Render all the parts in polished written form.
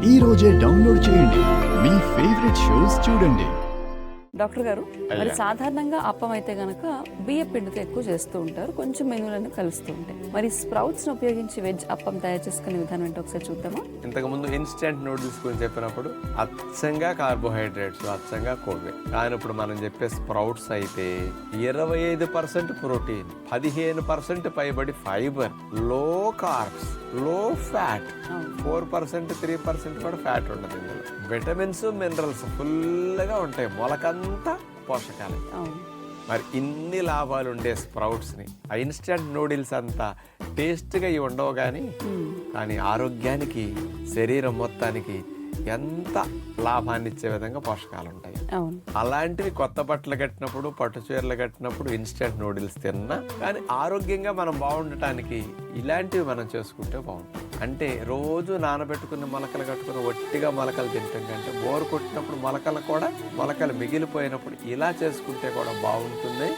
ఈ రోజే డౌన్లోడ్ చేయండి, మీ ఫేవరెట్ షోస్ చూడండి. డాక్టర్ గారు, మరి సాధారణంగా అప్పం అయితే గనక బియ్య పిండితో ఎక్కువ చేస్తూ ఉంటారు, కొంచెం మెనూలను కలుస్తూ ఉంటాయి. మరి స్ప్రౌట్స్ ను ఉపయోగించి వెజ్ అప్పం తయారు చేసుకునే విధానం ఏంటో ఒకసారి చూద్దామా? ఇంతకు ముందు ఇన్స్టెంట్ నూడిల్స్ గురించి చెప్పినప్పుడు అచ్చంగా కార్బోహైడ్రేట్స్, అచ్చంగా కొవ్వే. కానీ ఇప్పుడు మనం చెప్పే స్ప్రౌట్స్ అయితే 25% ప్రోటీన్, 15% పైబడి ఫైబర్, లో కార్బ్స్, లో ఫ్యాట్, 4% 3% కూడా ఫ్యాట్ ఉండదు. ఇందులో విటమిన్స్, మినరల్స్ ఫుల్గా ఉంటాయి. మొలకంతా పోషకాలు. మరి ఇన్ని లాభాలు ఉండే స్ప్రౌట్స్ ని ఆ ఇన్స్టెంట్ నూడిల్స్ అంతా టేస్ట్గా ఇవి ఉండవు కానీ ఆరోగ్యానికి, శరీరం మొత్తానికి ఎంత లాభాన్ని ఇచ్చే విధంగా పోషకాలు ఉంటాయి. అలాంటివి కొత్త బట్టలు కట్టినప్పుడు, పట్టు చీరలు కట్టినప్పుడు ఇన్స్టెంట్ నూడిల్స్ తిన్నా కానీ ఆరోగ్యంగా మనం బాగుండటానికి ఇలాంటివి మనం చేసుకుంటే బాగుంటుంది. అంటే రోజు నానబెట్టుకుని మొలకలు కట్టుకుని ఒట్టిగా మొలకలు తింటాం కంటే బోరు కొట్టినప్పుడు మొలకలు మిగిలిపోయినప్పుడు ఇలా చేసుకుంటే కూడా బాగుంటుంది.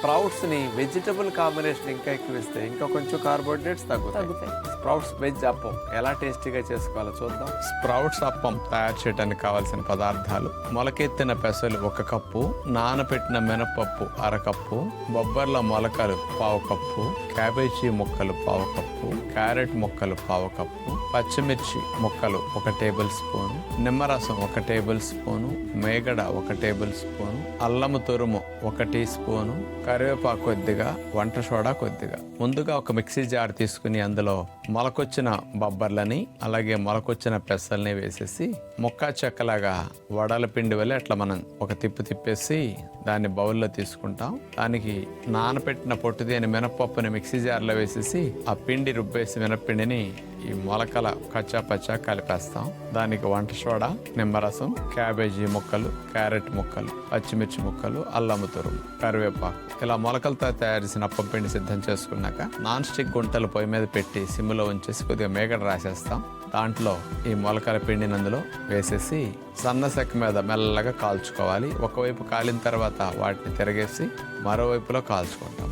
స్ప్రౌట్స్ ని వెజిటబుల్ కాంబినేషన్ ఇంకా ఎక్కువ ఇస్తే ఇంకా కొంచెం కార్బోహైడ్రేట్స్ తగ్గుతాయి. స్ప్రౌట్స్ వెజ్ అప్పం ఎలా టేస్టీగా చేసుకోవాలో చూద్దాం. స్ప్రౌట్స్ అప్పం తయారు చేయడానికి కావాల్సిన పదార్థాలు: మొలకెత్తిన పెసలు 1 కప్పు, నానబెట్టిన మినపప్పు 1/2 కప్పు, బొబ్బర్ల మొలకలు 1/2 కప్పు, క్యాబేజీ ముక్కలు 1/2 కప్పు, క్యారెట్ ముక్కలు 1/2 కప్పు, పచ్చిమిర్చి ముక్కలు 1 టేబుల్ స్పూన్, నిమ్మరసం 1 టేబుల్ స్పూను, మేగడ 1 టేబుల్ స్పూను, అల్లము తురుము 1 టీ స్పూను, కరివేపాకు కొద్దిగా, వంట సోడా కొద్దిగా. ముందుగా ఒక మిక్సీ జార్ తీసుకుని అందులో మొలకొచ్చిన బొబ్బర్లని అలాగే మొలకొచ్చిన పెసల్ని వేసేసి ముక్కా చెక్కలాగా వడల పిండి వల్ల అట్లా మనం ఒక తిప్పేసి దాన్ని బౌల్లో తీసుకుంటాం. దానికి నానపెట్టిన పొట్టుదేని మినపప్పుని మిక్సీ జార్లో వేసేసి ఆ పిండి రుబ్బేసి మినపిండిని ఈ మొలకల కచ్చా పచ్చా కలిపేస్తాం. దానికి వంట సోడా, నిమ్మరసం, క్యాబేజీ ముక్కలు, క్యారెట్ ముక్కలు, పచ్చిమిర్చి ముక్కలు, అల్లము తురుము, కరివేపాకు, ఇలా మొలకలతో తయారు చేసిన అప్పం పిండి సిద్ధం చేసుకున్నాక నాన్ స్టిక్ గుంటలు పొయ్యి మీద పెట్టి సిమ్లో ఉంచేసి కొద్దిగా మేగడ రాసేస్తాం. దాంట్లో ఈ మొలకల పిండిని అందులో వేసేసి సన్న సెక్క మీద మెల్లగా కాల్చుకోవాలి. ఒకవైపు కాలిన తర్వాత వాటిని తిరగేసి మరోవైపులో కాల్చుకుంటాం.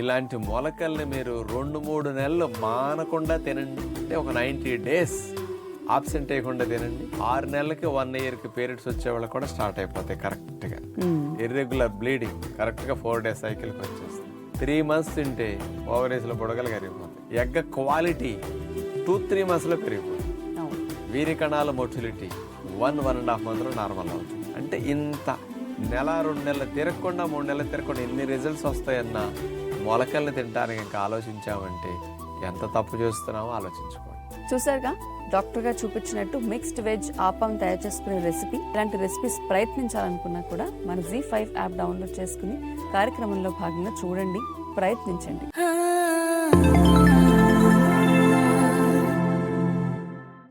ఇలాంటి మొలకల్ని మీరు 2-3 నెలలు మానకుండా తినండి. అంటే ఒక 90 days ఆబ్సెంట్ అయ్యకుండా తినండి. 6 నెలలకి 1 yearకి పీరియడ్స్ వచ్చే వాళ్ళు కూడా స్టార్ట్ అయిపోతాయి కరెక్ట్గా. ఇర్రెగ్యులర్ బ్లీడింగ్ కరెక్ట్గా 4 days సైకిల్కి వచ్చేస్తుంది. 3 months తింటే ఓవరీస్లో బుడగలు కరిగిపోతాయి. ఎగ్గ క్వాలిటీ 2-3 monthsలో పెరిగిపోతుంది. వీరి కణాల మొటిలిటీ 1-1.5 monthsలో నార్మల్ అవుతుంది. అంటే ఇంత 1-2 నెలలు తిరగకుండా 3 నెలలు తిరగకుండా ఎన్ని రిజల్ట్స్ వస్తాయన్న మొలకల్ని తినడానికి ఇంకా ఆలోచించామంటే ఎంత తప్పు చేస్తున్నామో ఆలోచించుకోండి. చూసారుగా, డాక్టర్ గారు చూపించినట్టు మిక్స్డ్ వెజ్ ఆపం తయారు చేసుకునే రెసిపీ. ఇలాంటి రెసిపీస్ ప్రయత్నించాలనుకున్నా కూడా మన ZEE5 యాప్ డౌన్లోడ్ చేసుకుని కార్యక్రమంలో భాగంగా చూడండి, ప్రయత్నించండి.